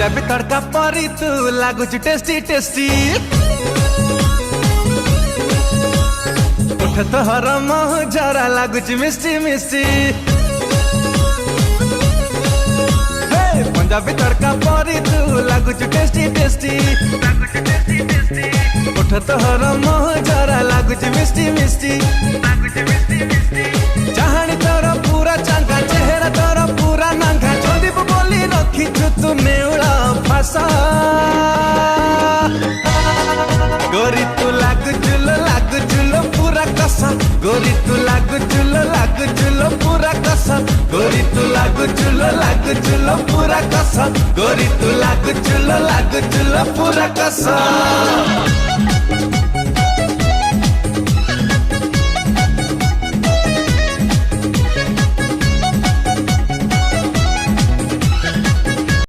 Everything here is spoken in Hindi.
पंजाबी तड़का परी तू लागुच टेस्टी टेस्टी उठ तोहर मुह जरा लागुच मिस्टी मिस्टी पंजाबी तड़का परी तू लागुच टेस्टी टेस्टी उठ तोहर मुह जरा लागुच मिस्टी मिस्टी चाहनी तोर पूरा चांगा चेहरा तोर पूरा नांगा चंदीप बोली रखीचु तू नेउला भाषा गोरी तू लागुचुलो पूरा कसा गोरी तू लागुचुलो पूरा कसा गोरी तू लागुचुलो पूरा कसा गोरी तू लागुचुलो पूरा कसा